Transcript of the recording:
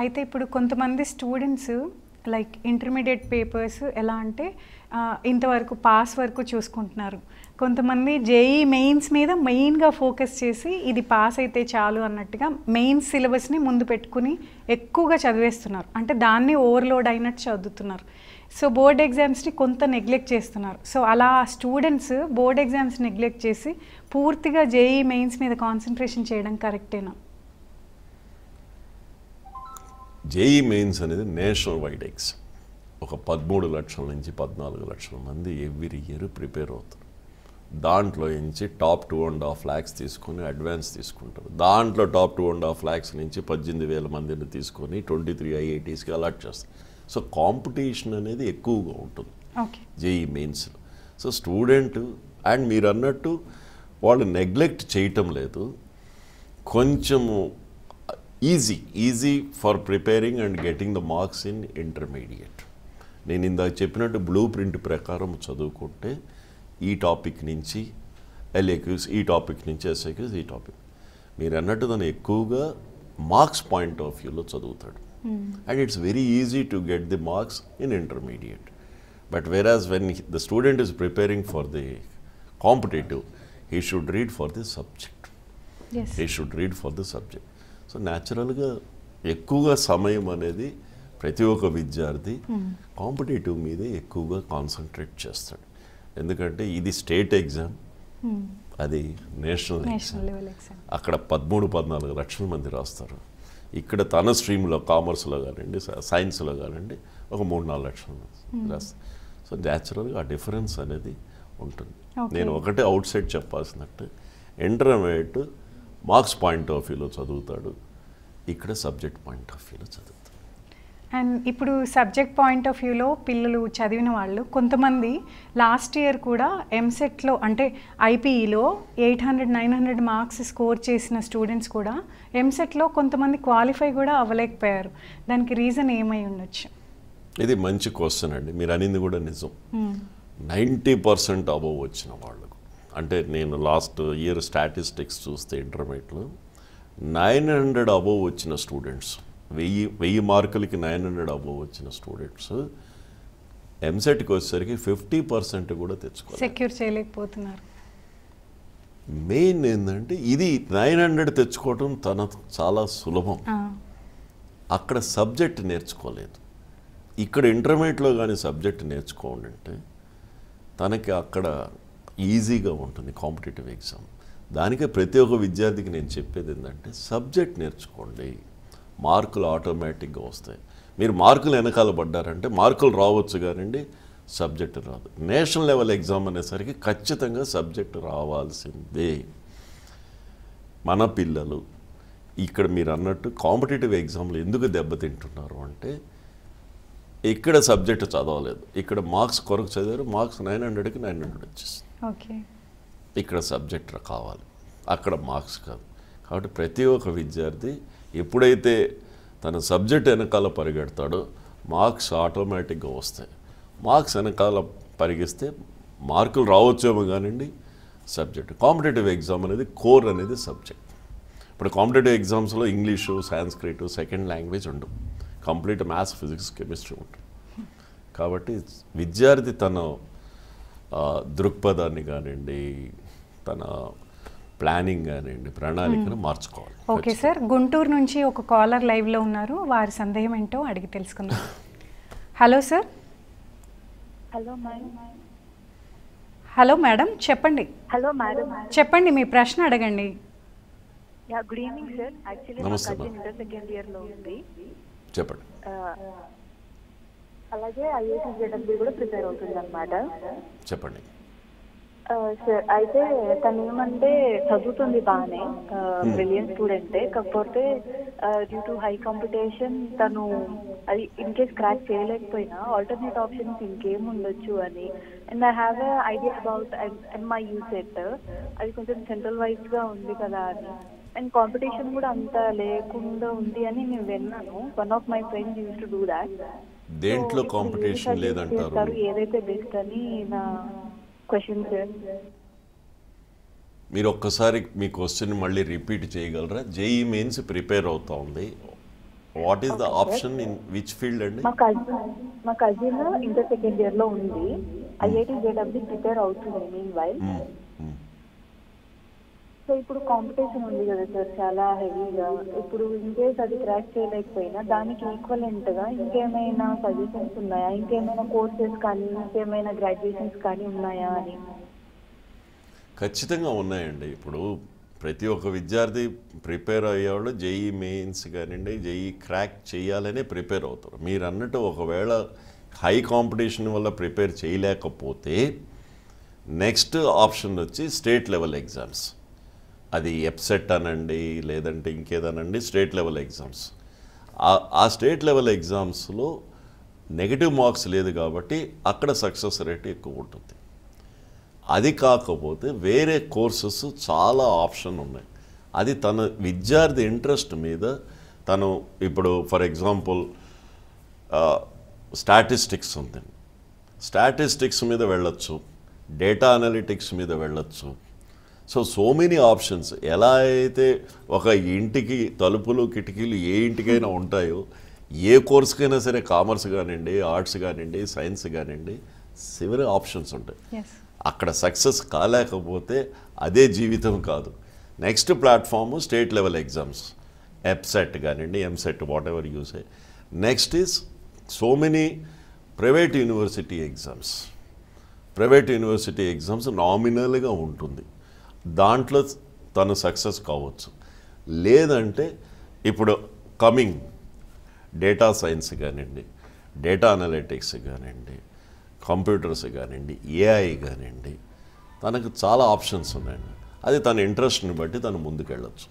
అయితే ఇప్పుడు కొంతమంది స్టూడెంట్స్ లైక్ ఇంటర్మీడియట్ పేపర్స్ ఎలా అంటే ఇంతవరకు పాస్ వరకు చూసుకుంటున్నారు. కొంతమంది జేఈ మెయిన్స్ మీద మెయిన్గా ఫోకస్ చేసి ఇది పాస్ అయితే చాలు అన్నట్టుగా మెయిన్స్ సిలబస్ని ముందు పెట్టుకుని ఎక్కువగా చదివేస్తున్నారు. అంటే దాన్ని ఓవర్లోడ్ అయినట్టు చదువుతున్నారు. సో బోర్డ్ ఎగ్జామ్స్ని కొంత నెగ్లెక్ట్ చేస్తున్నారు. సో అలా స్టూడెంట్స్ బోర్డ్ ఎగ్జామ్స్ నెగ్లెక్ట్ చేసి పూర్తిగా జేఈ మెయిన్స్ మీద కాన్సన్ట్రేషన్ చేయడం కరెక్టేనా? జేఈ మెయిన్స్ అనేది నేషనల్ వైడ్ ఎగ్జామ్. ఒక 13 లక్షల నుంచి 14 లక్షల మంది ఎవ్రీ ఇయర్ ప్రిపేర్ అవుతారు. దాంట్లో నుంచి టాప్ 2.5 lakhs తీసుకొని అడ్వాన్స్ తీసుకుంటారు. దాంట్లో టాప్ 2.5 lakhs నుంచి 18,000 మందిని తీసుకొని 23 IITsకి అలాట్ చేస్తారు. సో కాంపిటీషన్ అనేది ఎక్కువగా ఉంటుంది జేఈ మెయిన్స్లో. సో స్టూడెంట్ అండ్ మీరు అన్నట్టు వాళ్ళు నెగ్లెక్ట్ చేయటం లేదు, కొంచెము easy for preparing and getting the marks in intermediate. నేను ఇందాక చెప్పినట్టు బ్లూ ప్రింట్ ప్రకారం చదువుకుంటే ఈ టాపిక్ నుంచి ఎల్ఏక్యూస్, ఈ టాపిక్ నుంచి ఎస్ఏక్యూస్, ఈ టాపిక్ మీరు అన్నట్టు దాన్ని ఎక్కువగా మార్క్స్ పాయింట్ ఆఫ్ వ్యూలో చదువుతాడు. And it's very easy to get the marks in intermediate. But whereas when the student is preparing for the competitive, he should read for the subject. So న్యాచురల్గా ఎక్కువగా సమయం అనేది ప్రతి ఒక్క విద్యార్థి కాంపిటేటివ్ మీదే ఎక్కువగా కాన్సన్ట్రేట్ చేస్తాడు. ఎందుకంటే ఇది స్టేట్ ఎగ్జామ్, అది నేషనల్ ఎగ్జామ్. అక్కడ 13-14 లక్షల మంది రాస్తారు. ఇక్కడ తన స్ట్రీమ్లో కామర్స్లో కానివ్వండి, సైన్స్లో కానివ్వండి ఒక 3-4 లక్షల మంది రాస్తారు. సో న్యాచురల్గా ఆ డిఫరెన్స్ అనేది ఉంటుంది. నేను ఒకటే అవుట్ సైడ్ చెప్పాల్సినట్టు ఇంటర్మీడియట్ మార్క్స్ పాయింట్ ఆఫ్ వ్యూలో చదువుతాడు, ఇక్కడ సబ్జెక్ట్ పాయింట్ ఆఫ్ వ్యూలో చదువుతాడు. అండ్ ఇప్పుడు సబ్జెక్ట్ పాయింట్ ఆఫ్ వ్యూలో పిల్లలు చదివిన వాళ్ళు కొంతమంది లాస్ట్ ఇయర్ కూడా ఎంసెట్లో అంటే ఐపీఈలో 800-900 మార్క్స్ స్కోర్ చేసిన స్టూడెంట్స్ కూడా ఎంసెట్లో కొంతమంది క్వాలిఫై కూడా అవ్వలేకపోయారు. దానికి రీజన్ ఏమై ఉండొచ్చు? ఇది మంచి క్వశ్చన్ అండి. మీరు అనింది కూడా నిజం. 90% అబోవ్ వచ్చిన వాళ్ళకు, అంటే నేను లాస్ట్ ఇయర్ స్టాటిస్టిక్స్ చూస్తే ఇంటర్మీడియట్లో 900 అబోవ్ వచ్చిన స్టూడెంట్స్, 1000 మార్కులకి 900 అబోవ్ వచ్చిన స్టూడెంట్స్ ఎంసెట్కి వచ్చేసరికి 50% కూడా తెచ్చుకోవాలి, సెక్యూర్ చేయలేకపోతున్నారు. మెయిన్ ఏంటంటే ఇది 900 తెచ్చుకోవడం చాలా సులభం. అక్కడ సబ్జెక్ట్ నేర్చుకోలేదు. ఇక్కడ ఇంటర్మీడియట్లో కానీ సబ్జెక్ట్ నేర్చుకోండి అంటే తనకి అక్కడ ఈజీగా ఉంటుంది కాంపిటేటివ్ ఎగ్జామ్. దానికే ప్రతి ఒక్క విద్యార్థికి నేను చెప్పేది ఏంటంటే సబ్జెక్ట్ నేర్చుకోండి, మార్కులు ఆటోమేటిక్గా వస్తాయి. మీరు మార్కులు వెనకాల పడ్డారంటే మార్కులు రావచ్చు కానివ్వండి, సబ్జెక్ట్ రాదు. నేషనల్ లెవెల్ ఎగ్జామ్ అనేసరికి ఖచ్చితంగా సబ్జెక్ట్ రావాల్సిందే. మన పిల్లలు ఇక్కడ మీరు అన్నట్టు కాంపిటేటివ్ ఎగ్జామ్లు ఎందుకు దెబ్బతింటున్నారు అంటే ఇక్కడ సబ్జెక్ట్ చదవలేదు, ఇక్కడ మార్క్స్ కొరకు చదివారు, మార్క్స్ 900కి 900 వచ్చేసింది. ఓకే, ఇక్కడ సబ్జెక్ట్ కావాలి, అక్కడ మార్క్స్ కాదు. కాబట్టి ప్రతి ఒక్క విద్యార్థి ఎప్పుడైతే తన సబ్జెక్ట్ వెనకాల పరిగెడతాడో మార్క్స్ ఆటోమేటిక్గా వస్తాయి. మార్క్స్ వెనకాల పరిగిస్తే మార్కులు రావచ్చేమో కానివ్వండి, సబ్జెక్ట్. కాంపిటేటివ్ ఎగ్జామ్ అనేది కోర్ అనేది సబ్జెక్ట్. ఇప్పుడు కాంపిటేటివ్ ఎగ్జామ్స్లో ఇంగ్లీషు, సాంస్క్రిట్, సెకండ్ లాంగ్వేజ్ ఉండవు, కంప్లీట్ మ్యాథ్స్, ఫిజిక్స్, కెమిస్ట్రీ ఉంటుంది. కాబట్టి విద్యార్థి తన దృక్పథాన్ని కానివ్వండి, తన ప్లానింగ్ కానివ్వండి, ప్రణాళికను మార్చుకోవాలి. ఓకే సార్, గుంటూరు నుంచి ఒక కాలర్ లైవ్లో ఉన్నారు, వారి సందేహం ఏంటో అడిగి తెలుసుకుందాం. Hello sir. హలో మేడం, చెప్పండి. హలో మేడం, చెప్పండి, మీ ప్రశ్న అడగండి. Good evening sir. యాక్చువల్లీ మా కజిన్ ఇంటర్ సెకండ్ ఇయర్ లో ఉంది. చెప్పండి. అలాగే ఐఐటీ జేడబ్ల్యూ కూడా ప్రిపేర్ అవుతుంది అనమాట. చెప్పండి సార్. అయితే తను ఏమంటే చదువుతుంది బాగానే, బ్రిలియంట్ స్టూడెంటే. కాకపోతే డ్యూ టు హై కాంపిటీషన్ తను అది ఇన్ కేస్ క్రాక్ చేయలేకపోయినా ఆల్టర్నేట్ ఆప్షన్స్ ఇంకేం ఉండొచ్చు అని. And I have a idea about MIU set, అది కొంచెం సెంట్రల్ వైజ్ గా ఉంది కదా అని. అండ్ కాంపిటీషన్ కూడా అంత లేకుండా ఉంది అని నేను విన్నాను. One of my friends use to do that. దేంట్లో కాంపిటీషన్ లేదంటారు? ఏదైతే బెస్ట్ అని నా క్వశ్చన్ సార్. మీరు ఒక్కసారి మీ క్వశ్చన్ మళ్ళీ రిపీట్ చేయగలరా? జేఈ మెయిన్స్ ప్రిపేర్ అవుతా ఉంది, what is the option in which field అండి? మా కజిన్ ఇంటర్ సెకండ్ ఇయర్ లో ఉంది, ఐఐటి జేడబ్ల్యూ ప్రిపేర్ అవుతుంది మీన్ వైల్. సో ఇప్పుడు కాంపిటీషన్ ఉంది కదా సార్ చాలా హెవీగా. ఇప్పుడు ఇన్ కేస్ అది క్రాక్ చేయలేకపోయినా దానికి ఈక్వలెంట్ గా ఇంకేమైనా సజెషన్స్ ఉన్నాయా, ఇంకేమైనా కోర్సెస్ కానీ ఇంకేమైనా గ్రాడ్యుయేషన్స్ కానీ ఉన్నాయా అని? ఖచ్చితంగా ఉన్నాయండి. ఇప్పుడు ప్రతి ఒక్క విద్యార్థి ప్రిపేర్ అయ్యేవాళ్ళు జేఈ మెయిన్స్ కానివ్వండి, జేఈ క్రాక్ చేయాలనే ప్రిపేర్ అవుతారు. మీరు అన్నట్టు ఒకవేళ హై కాంపిటీషన్ వల్ల ప్రిపేర్ చేయలేకపోతే నెక్స్ట్ ఆప్షన్ వచ్చి స్టేట్ లెవెల్ ఎగ్జామ్స్. అది ఎప్సెట్ అనండి, లేదంటే ఇంకేదనండి, స్టేట్ లెవెల్ ఎగ్జామ్స్. ఆ స్టేట్ లెవెల్ ఎగ్జామ్స్లో నెగిటివ్ మార్క్స్ లేదు కాబట్టి అక్కడ సక్సెస్ రేట్ ఎక్కువ ఉంటుంది. అది కాకపోతే వేరే కోర్సెస్ చాలా ఆప్షన్ ఉన్నాయి. అది తన విద్యార్థి ఇంట్రెస్ట్ మీద తను ఇప్పుడు ఫర్ ఎగ్జాంపుల్ స్టాటిస్టిక్స్ ఉంది, స్టాటిస్టిక్స్ మీద వెళ్ళొచ్చు, డేటా అనలిటిక్స్ మీద వెళ్ళొచ్చు. So many options. ఎలా అయితే ఒక ఇంటికి తలుపులు కిటికీలు ఏ ఇంటికైనా ఉంటాయో, ఏ కోర్సుకైనా సరే కామర్స్ కానివ్వండి, ఆర్ట్స్ కానివ్వండి, సైన్స్ కానివ్వండి, సివరీ ఆప్షన్స్ ఉంటాయి. అక్కడ సక్సెస్ కాలేకపోతే అదే జీవితం కాదు. Next platform state level exams, ఎప్సెట్ కానివ్వండి, EAMCET, whatever you say. Next is so many private university exams. Private university exams నామినల్గా ఉంటుంది, దాంట్లో తను సక్సెస్ కావచ్చు. లేదంటే ఇప్పుడు కమింగ్ డేటా సైన్స్ కానివ్వండి, డేటా అనలిటిక్స్ కానివ్వండి, కంప్యూటర్స్ కానివ్వండి, ఏఐ కానివ్వండి, తనకు చాలా ఆప్షన్స్ ఉన్నాయండి. అది తన ఇంట్రెస్ట్ని బట్టి తను ముందుకెళ్ళచ్చు.